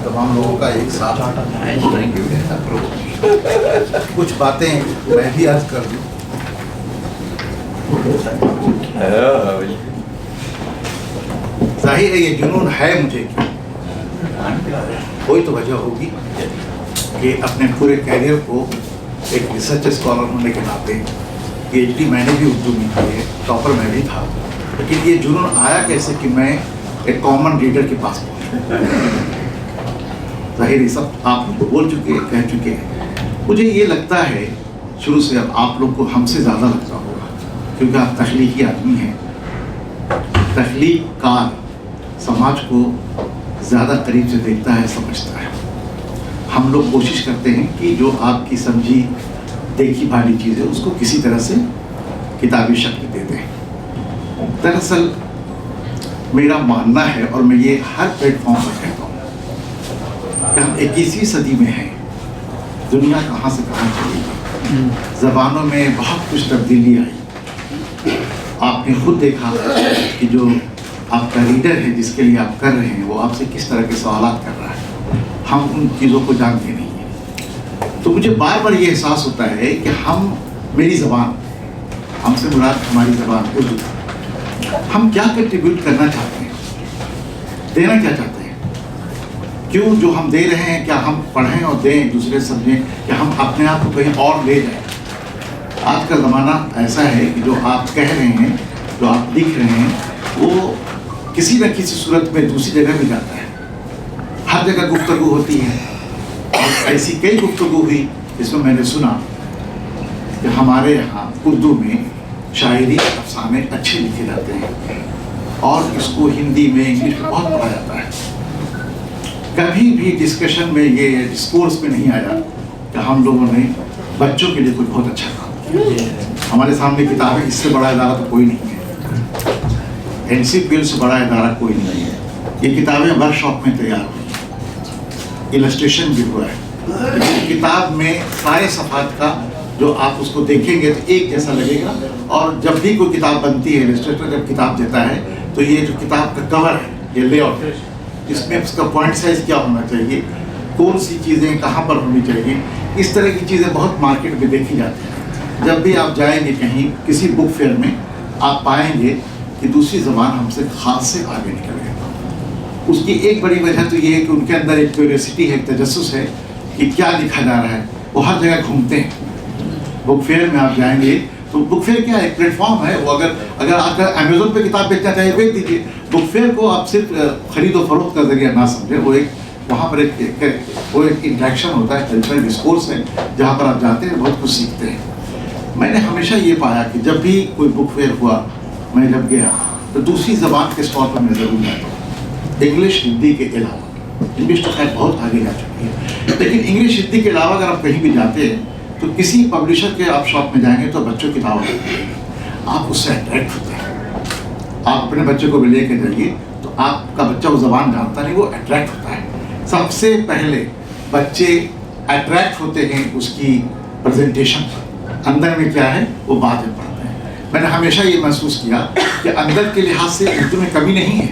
तमाम लोगों का एक साथ कुछ बातें मैं भी अर्ज कर दूं। जाहिर है ये जुनून है मुझे क्यों, कोई तो वजह होगी कि अपने पूरे कैरियर को एक रिसर्च स्कॉलर होने के नाते PhD मैंने भी उर्दू में की है, टॉपर मैं भी था, लेकिन ये जुनून आया कैसे कि मैं एक कॉमन रीडर के पास पहुंचा। जाहिर ये सब आप लोग बोल चुके हैं, कह चुके हैं। मुझे ये लगता है शुरू से, अब आप लोग को हमसे ज़्यादा लगता होगा क्योंकि आप तख्लीकी आदमी हैं। तख्लीककार समाज को ज़्यादा करीब से देखता है, समझता है। हम लोग कोशिश करते हैं कि जो आपकी समझी देखी भाली चीज़ है उसको किसी तरह से किताबी शक्ल दे दें। दरअसल मेरा मानना है, और मैं ये हर प्लेटफॉर्म पर कहता हूँ कि हम 21वीं सदी में हैं। दुनिया कहाँ से कहाँ चली गई, ज़बानों में बहुत कुछ तब्दीली आई। आपने खुद देखा कि जो आपका रीडर है जिसके लिए आप कर रहे हैं वो आपसे किस तरह के सवालात कर रहा है। हम उन चीज़ों को जानते नहीं हैं। तो मुझे बार बार ये एहसास होता है कि मेरी ज़बान, हमसे मुराद हमारी ज़बान उर्दू, हम क्या कंट्रीब्यूट करना चाहते हैं, देना क्या चाहते हैं। क्यों जो हम दे रहे हैं, क्या हम पढ़ें और दें, दूसरे समझें, क्या हम अपने आप को कहीं और ले जाएं। आज का ज़माना ऐसा है कि जो आप कह रहे हैं, जो आप लिख रहे हैं, वो किसी न किसी सूरत में दूसरी जगह भी जाता है। हर जगह गुफ्तगू होती है, और ऐसी कई गुफ्तगू हुई जिसमें मैंने सुना कि हमारे यहाँ उर्दू में शायरी अफसाने अच्छे लिखे जाते हैं और इसको हिंदी में, इंग्लिश में बहुत पढ़ा जाता है। कभी भी डिस्कशन में ये डिस्कोर्स में नहीं आया कि हम लोगों ने बच्चों के लिए कुछ बहुत अच्छा काम किया। हमारे सामने किताबें, इससे बड़ा इदारा तो कोई नहीं है। NCPL से बड़ा इदारा कोई नहीं है। ये किताबें वर्कशॉप में तैयार हुई, इलस्ट्रेशन भी हुआ है। किताब में सारे सफ़ात का जो आप उसको देखेंगे तो एक जैसा लगेगा, और जब भी कोई किताब बनती है, इलस्ट्रेटर जब किताब देता है तो ये जो किताब का कवर है, ये लेआउट, इसमें उसका पॉइंट साइज क्या होना चाहिए, कौन सी चीज़ें कहाँ पर होनी चाहिए, इस तरह की चीज़ें बहुत मार्केट में देखी जाती हैं। जब भी आप जाएंगे कहीं किसी बुक फेयर में, आप पाएंगे कि दूसरी ज़बान हमसे खास से आगे निकल गई। उसकी एक बड़ी वजह तो ये है कि उनके अंदर एक क्यूरियोसिटी है, एक तजस्सुस है कि क्या लिखा जा रहा है। वो हर जगह घूमते हैं। बुक फेयर में आप जाएंगे तो बुक फेयर क्या है, एक प्लेटफॉर्म है। वो अगर आप अमेज़ोन पे किताब बेचना चाहिए बेच दीजिए। बुक फेयर को आप सिर्फ खरीदो फरोख्त का जरिया ना समझें। वो एक वहाँ पर एक इंट्रैक्शन होता है, कल्चरल डिस्कोर्स है, जहाँ पर आप जाते हैं बहुत कुछ सीखते हैं। मैंने हमेशा ये पाया कि जब भी कोई बुक फेयर हुआ, मैं जब गया तो दूसरी ज़बान के स्टॉल पर मैं ज़रूर जाता हूँ, इंग्लिश हिंदी के अलावा। इंग्लिश तो खैर बहुत आगे जा चुकी है, लेकिन इंग्लिश हिंदी के अलावा अगर आप कहीं भी जाते हैं तो किसी पब्लिशर के आप शॉप में जाएंगे तो बच्चों की किताब आप उससे अट्रैक्ट होते हैं। आप अपने बच्चे को भी लेके जाइए तो आपका बच्चा वो ज़बान जानता नहीं, वो अट्रैक्ट होता है। सबसे पहले बच्चे अट्रैक्ट होते हैं उसकी प्रेजेंटेशन पर, अंदर में क्या है वो बाद में पढ़ते हैं। मैंने हमेशा ये महसूस किया कि अंदर के लिहाज से उर्दू में कमी नहीं है,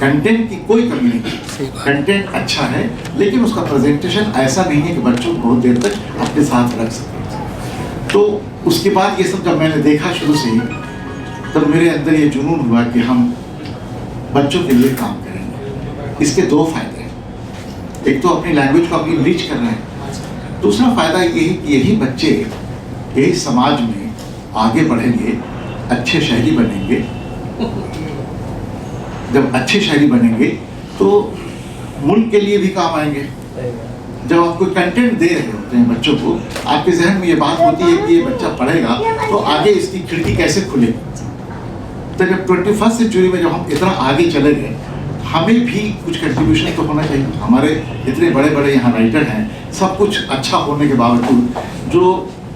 कंटेंट की कोई कमी नहीं है, कंटेंट अच्छा है, लेकिन उसका प्रेजेंटेशन ऐसा नहीं है कि बच्चों को बहुत देर तक अपने साथ रख सकें। तो उसके बाद ये सब जब मैंने देखा शुरू से ही, तब मेरे अंदर ये जुनून हुआ कि हम बच्चों के लिए काम करेंगे। इसके दो फायदे हैं, एक तो अपनी लैंग्वेज को अपनी रीच कर रहे हैं, दूसरा फायदा ये है कि यही बच्चे यही समाज में आगे बढ़ेंगे, अच्छे शहरी बनेंगे। जब अच्छे शहरी बनेंगे तो मुल्क के लिए भी काम आएंगे। जब आप कोई कंटेंट दे रहे होते हैं बच्चों को, आपके जहन में ये बात होती है कि ये बच्चा पढ़ेगा तो आगे इसकी खिड़की कैसे खुलेगी। तो जब 21st सेंचुरी में जब हम इतना आगे चले गए, हमें भी कुछ कंट्रीब्यूशन तो होना चाहिए। हमारे इतने बड़े बड़े यहाँ राइटर हैं, सब कुछ अच्छा होने के बावजूद जो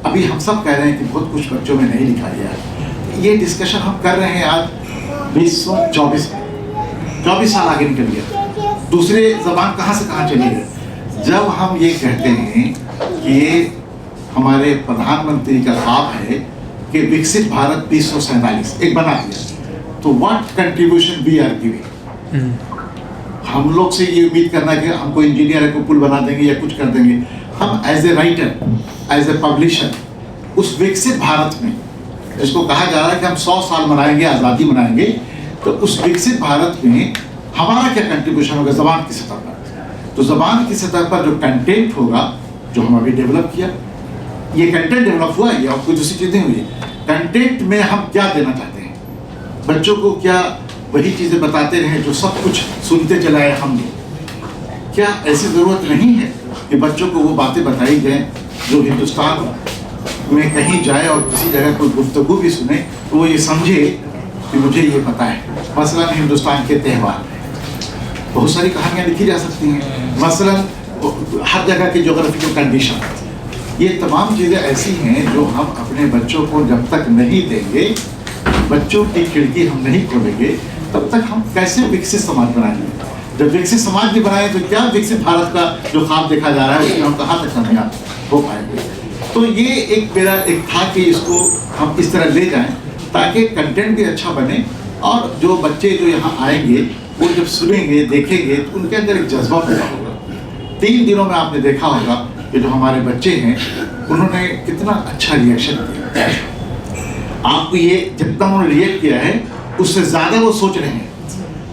अभी हम सब कह रहे हैं कि बहुत कुछ बच्चों में नहीं लिखा गया है। ये डिस्कशन हम कर रहे हैं आज 2024 में, 24 साल आगे निकल गया, दूसरे ज़बान कहाँ से कहाँ चली गई। जब हम ये कहते हैं कि हमारे प्रधानमंत्री का ख्वाब है कि विकसित भारत 2047 एक बना दिया, तो what contribution we are giving. हम लोग से ये उम्मीद करना कि हमको इंजीनियर को पुल बना देंगे या कुछ कर देंगे। हम as a writer, as a publisher, उस विकसित भारत में जिसको कहा जा रहा है कि हम 100 साल मनाएंगे, आज़ादी मनाएंगे, तो उस विकसित भारत में हमारा क्या कंट्रीब्यूशन होगा ज़बान की सतह पर। तो ज़बान की सतह पर जो कंटेंट होगा, जो हम अभी डेवलप किया, ये कंटेंट डेवलप हुआ है, और कोई दूसरी चीज़ नहीं हुई। कंटेंट में हम क्या देना चाहते हैं, बच्चों को क्या वही चीज़ें बताते रहें जो सब कुछ सुनते चलाए हम लोग? क्या ऐसी ज़रूरत नहीं है कि बच्चों को वो बातें बताई जाएं जो हिंदुस्तान में कहीं जाए और किसी जगह कोई गुफ्तगू भी सुने तो वो ये समझे कि मुझे ये पता है। मसलन हिंदुस्तान के त्यौहार, बहुत सारी कहानियाँ लिखी जा सकती हैं। मसलन हर जगह की ज्योग्राफिकल कंडीशन, ये तमाम चीज़ें ऐसी हैं जो हम अपने बच्चों को जब तक नहीं देंगे, बच्चों की खिड़की हम नहीं खोलेंगे, तब तक हम कैसे विकसित समाज बनाएंगे। जब विकसित समाज नहीं बनाए तो क्या विकसित भारत का जो ख्वाब देखा जा रहा है उसमें हम कहाँ तक कामयाब हो पाएंगे। तो ये एक मेरा एक था कि इसको हम इस तरह ले जाएं ताकि कंटेंट भी अच्छा बने, और जो बच्चे जो यहाँ आएंगे वो जब सुनेंगे, देखेंगे, तो उनके अंदर एक जज्बा पैदा होगा। 3 दिनों में आपने देखा होगा कि जो हमारे बच्चे हैं उन्होंने कितना अच्छा रिएक्शन दिया। आपको ये जितना उन्होंने रिएक्ट किया है उससे ज़्यादा वो सोच रहे हैं,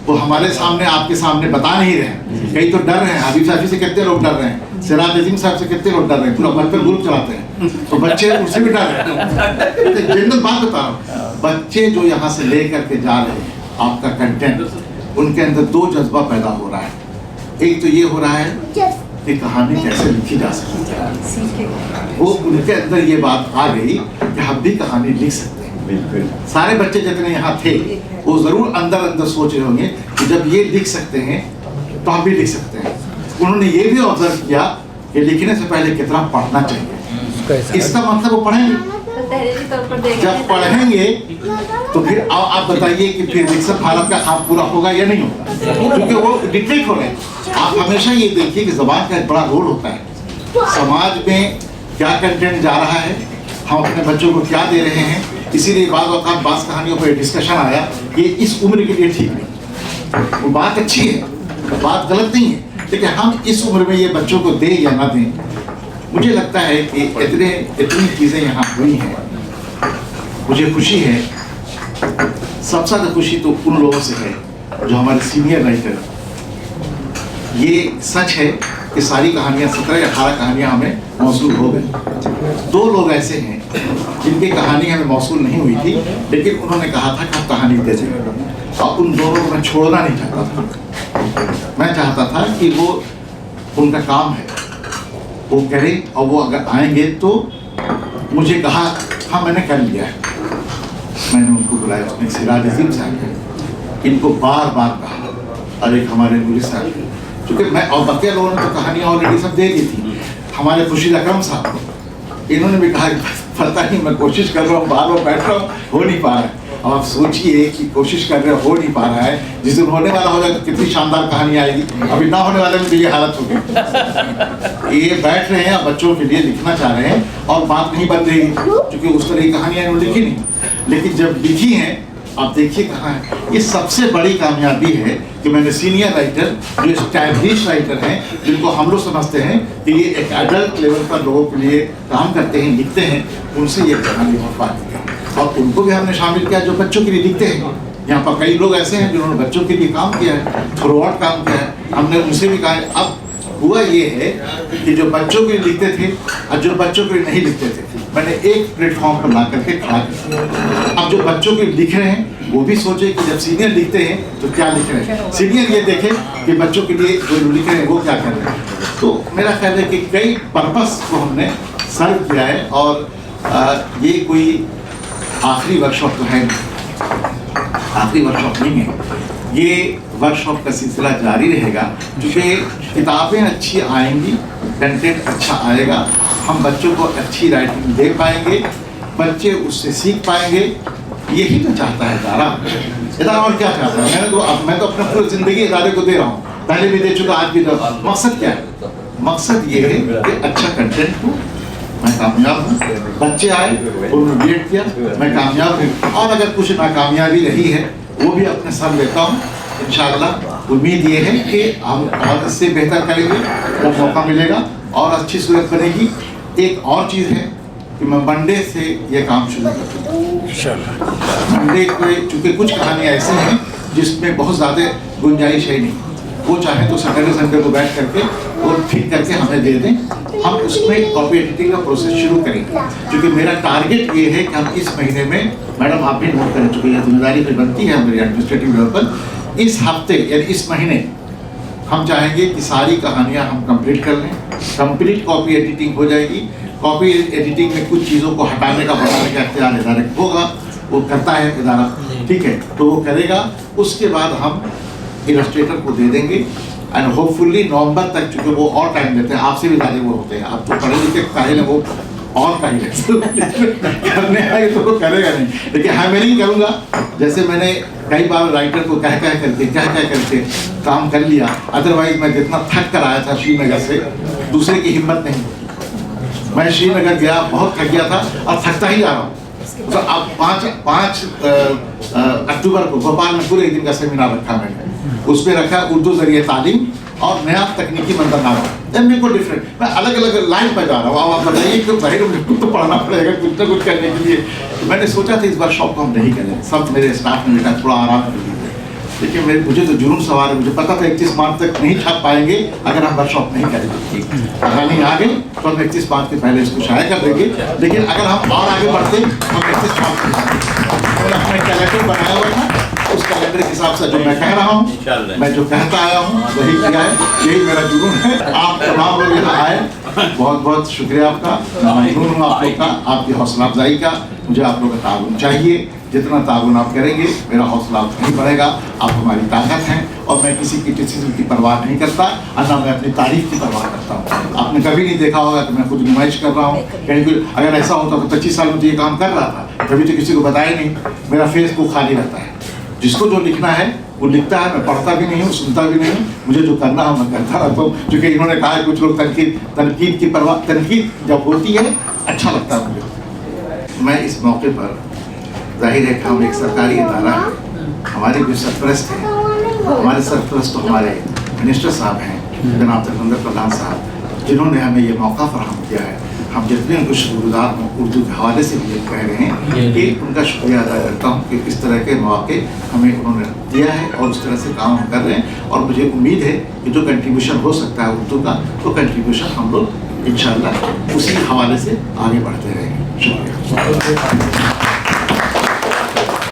वो हमारे सामने आपके सामने बता नहीं रहे हैं। कई तो डर रहे हैं, हबीब साहब से कितने लोग डर रहे हैं, सिराज अजीम साहब से कितने लोग डर रहे हैं, पूरा बचपन ग्रुप चलाते हैं, तो बच्चे उससे भी डर रहे हैं। जनरल बात बता रहा हूँ, बच्चे जो यहाँ से ले करके जा रहे हैं आपका कंटेंट, उनके अंदर 2 जज्बा पैदा हो रहा है। एक तो ये हो रहा है कि कहानी कैसे लिखी जा सकती है, वो उनके अंदर ये बात आ गई कि हम भी कहानी लिख सकते हैं। सारे बच्चे जितने यहाँ थे वो जरूर अंदर अंदर सोच रहे होंगे कि जब ये लिख सकते हैं तो हम भी लिख सकते हैं। उन्होंने ये भी ऑब्जर्व किया कि लिखने से पहले कितना पढ़ना चाहिए। इसका मतलब वो पढ़ेंगे, जब पढ़ेंगे तो फिर आप बताइए कि फिर विकसित भारत का ख्वाब पूरा होगा या नहीं होगा, क्योंकि वो डिक्टेट हो रहे हैं। आप हमेशा ये देखिए कि ज़बान का एक बड़ा रोल होता है। समाज में क्या कंटेंट जा रहा है, हम अपने बच्चों को क्या दे रहे हैं, इसीलिए बाज़ कहानियों पर डिस्कशन आया कि इस उम्र के लिए ठीक नहीं। वो बात अच्छी है, बात गलत नहीं है, लेकिन हम इस उम्र में ये बच्चों को दें या ना दें, मुझे लगता है कि इतनी चीज़ें यहाँ हुई हैं। मुझे खुशी है, सबसे ज़्यादा खुशी तो उन लोगों से है जो हमारे सीनियर राइटर। ये सच है कि सारी कहानियाँ 17 या 18 कहानियाँ हमें मौसूल हो गई। 2 लोग ऐसे हैं जिनकी कहानी हमें मौसूल नहीं हुई थी, लेकिन उन्होंने कहा था कि आप कहानी दे दें, और उन दोनों को मैं छोड़ना नहीं चाहता था। मैं चाहता था कि वो उनका काम है वो करें, और वो अगर आएंगे तो मुझे कहा हाँ मैंने कर लिया है। मैंने उनको बुलाया, उसने सिराज अजीम साहब, इनको बार बार कहा, और एक हमारे नूरी साहब, क्योंकि मैं और बकिया लोगों ने तो कहानी ऑलरेडी सब दे दी थी। हमारे खुर्शीद अकरम साहब, इन्होंने भी कहा पता नहीं मैं कोशिश कर रहा हूँ, बार बार बैठ रहा हूँ, हो नहीं पा रहा है। अब आप सोचिए कि कोशिश कर रहे हो नहीं पा रहा है, जिस दिन होने वाला होगा तो कितनी शानदार कहानी आएगी। अभी ना होने वाले में तो ये हालत होगी। ये बैठ रहे हैं, बच्चों के लिए लिखना चाह रहे हैं, और बात नहीं बन रही क्योंकि उस तरह की कहानियाँ इन्होंने लिखी नहीं, लेकिन जब लिखी हैं आप देखिए कहाँ है। ये सबसे बड़ी कामयाबी है कि मैंने सीनियर राइटर, जो स्टैब्लिश राइटर हैं, जिनको हम लोग समझते हैं कि ये एक एडल्ट लेवल पर लोगों के लिए काम करते हैं, लिखते हैं, उनसे ये कहानी हो पाती है। और उनको भी हमने शामिल किया जो बच्चों के लिए लिखते हैं। यहाँ पर कई लोग ऐसे हैं जिन्होंने बच्चों के लिए काम किया है, थ्रू आउट काम किया है, हमने उनसे भी कहा है। अब हुआ ये है कि जो बच्चों के लिए लिखते थे और जो बच्चों के लिए नहीं लिखते थे, मैंने एक प्लेटफॉर्म पर ला करके खड़ा किया। अब जो बच्चों के लिए लिख रहे हैं वो भी सोचे कि जब सीनियर लिखते हैं तो क्या लिख रहे हैं, सीनियर ये देखें कि बच्चों के लिए जो लिख रहे हैं वो क्या कर रहे हैं। तो मेरा ख्याल है कि कई पर्पस को हमने सर्व किया है, और ये कोई आखिरी वर्कशॉप तो है नहीं, आखिरी वर्कशॉप नहीं है, ये वर्कशॉप का सिलसिला जारी रहेगा, क्योंकि किताबें अच्छी आएंगी, कंटेंट अच्छा आएगा, हम बच्चों को अच्छी राइटिंग दे पाएंगे, बच्चे उससे सीख पाएंगे। यही तो चाहता है इदारा, और क्या चाहता है। मैं तो अपना पूरी जिंदगी इदारे को दे रहा हूँ, पहले भी दे चुका, आज भी दे रहा हूँ। मकसद क्या है? मकसद ये है कि अच्छा कंटेंट हो, मैं कामयाब हूँ, बच्चे आए उन्होंने रिएक्ट किया, मैं कामयाब हूँ, और अगर कुछ नाकामयाबी रही है वो भी अपने साथ लेता हूँ इंशाअल्लाह। उम्मीद ये है कि हम और इससे बेहतर करेंगे जब मौका मिलेगा और अच्छी सूरत बनेगी। एक और चीज़ है कि मैं मंडे से ये काम शुरू कर दूँ। मंडे को चूँकि कुछ कहानियाँ ऐसी हैं जिसमें बहुत ज़्यादा गुंजाइश है नहीं, वो चाहे तो सैटरडे संडे को बैठ करके और ठीक करके हमें दे दें, हम उसमें कॉपी एडिटिंग का प्रोसेस शुरू करेंगे। क्योंकि मेरा टारगेट ये है कि हम इस महीने में, मैडम आप भी नोट कर चुके हैं, जिम्मेदारी फिर बनती है मेरी एडमिनिस्ट्रेटिव लेवल पर, इस हफ्ते यानी इस महीने हम चाहेंगे कि सारी कहानियाँ हम कंप्लीट कर लें। कंप्लीट कॉपी एडिटिंग हो जाएगी। कॉपी एडिटिंग में कुछ चीज़ों को हटाने का बढ़ाने का इख्तियार इदारे को होगा, वो करता है इदारा, ठीक है, तो वो करेगा। उसके बाद हम इलस्ट्रेटर को दे देंगे एंड होपफुली नवंबर तक, चूँकि वो और टाइम देते हैं, आपसे भी ज़्यादा वो होते हैं, आप तो पढ़े लिखे काहिल है, वो और काहिल करने आए तो वो करेगा नहीं, लेकिन हाँ मैं नहीं करूँगा। जैसे मैंने कई बार राइटर को कह करके काम कर लिया, अदरवाइज मैं जितना थक कर आया था श्रीनगर से, दूसरे की हिम्मत नहीं होती। मैं श्रीनगर गया, बहुत थक गया था और थकता ही जा रहा हूँ। तो अब 5 अक्टूबर को भोपाल में पूरे दिन का सेमिनार रखा मैंने, उसमें रखा उर्दू जरिए तालीम और नया तकनीकी मंजरनामा। मेरे को डिफरेंट, मैं अलग अलग लाइन पर जा रहा हूँ। अब आप बताइए कि भाई कुछ तो पढ़ना पड़ेगा, कुछ ना कुछ करने के लिए। तो मैंने सोचा था इस बार शॉप को हम नहीं करें, सब मेरे स्टाफ ने बेटा थोड़ा आराम कर लीजिए, लेकिन मुझे तो जुनून सवार है, मुझे पता था 31 मार्च तक नहीं छाप पाएंगे अगर हम वर्कशॉप नहीं करेंगे। कहानी आ गई तो हम 31 मार्च के पहले इसको शाया कर देंगे, लेकिन अगर हम और आगे बढ़ते तो 31 मार्च को अपने कैलेंडर बनाया हुआ था, उस कैलेंडर के हिसाब से जो मैं कह रहा हूँ, मैं जो कहता आया हूँ वही किया है, यही मेरा जुनून है। आप तमाम लोग यहाँ आए, बहुत बहुत शुक्रिया आपका, मैं जुनून हूँ आप लोग का, आपकी हौसला अफजाई का। मुझे आप लोग का ताउन चाहिए, जितना ताउन आप करेंगे मेरा हौसला नहीं बढ़ेगा। आप हमारी ताकत हैं और मैं किसी की क्रिटिसिज्म की परवाह नहीं करता और ना मैं अपनी तारीफ की परवाह करता हूँ। आपने कभी नहीं देखा होगा कि मैं खुद नुमाइश कर रहा हूँ कहीं, अगर ऐसा होता तो 25 साल में तो ये काम कर रहा था, कभी तो किसी को बताया नहीं। मेरा फेसबुक खाली रहता है, जिसको जो लिखना है वो लिखता है, मैं पढ़ता भी नहीं हूँ, सुनता भी नहीं हूँ, मुझे जो करना है मैं करता रहता हूँ। क्योंकि इन्होंने कहा है कुछ लोग तनकीद की परवाह, तनकीद जब होती है अच्छा लगता है मुझे। मैं इस मौके पर जाहिर है कि हम एक सरकारी इदारा है, हमारे जो सरपरस्त हैं, हमारे सरपरस्त तो हमारे मिनिस्टर साहब हैं जनाब धर्मेंद्र प्रधान साहब, जिन्होंने हमें ये मौका फराहम किया है। हम जितने उनको शुक्रगुजार हों, उर्दू के हवाले से भी ये कह रहे हैं कि उनका शुक्रिया अदा करता हूँ कि इस तरह के मौके हमें उन्होंने दिया है और उस तरह से काम हम कर रहे हैं। और मुझे उम्मीद है कि जो कंट्रीब्यूशन हो सकता है उर्दू का, तो कंट्रीब्यूशन हम लोग इंशाअल्लाह उसी हवाले से आगे बढ़ते रहेंगे। शुक्रिया।